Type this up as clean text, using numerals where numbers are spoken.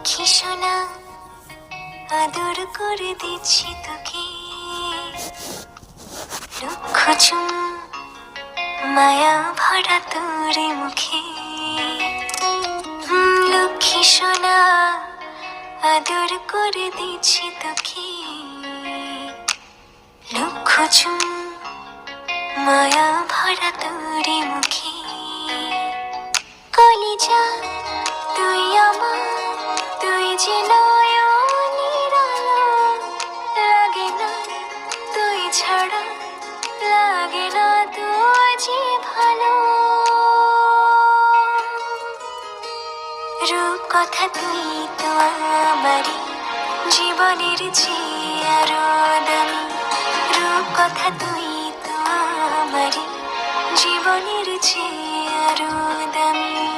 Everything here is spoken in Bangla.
লক্ষ্মী সোনা আদর করে দিচ্ছি তোকে, লক্ষ চুম মায়া ভরা তোর মুখে। লক্ষ্মী সোনা আদর করে দিচ্ছি তোকে, লক্ষ চুম মায়া ভরা তোর মুখে। কলিজা তুই আমার, তুই যে নয়নের আলো, লাগে না তুই ছাড়া, লাগে না তুই যে ভালো। রূপ কথা তুই তো আমারই জীবনের চেয়ে আরো দামি। রূপ কথা তুই তো আমারই জীবনের চেয়ে আরো দামি।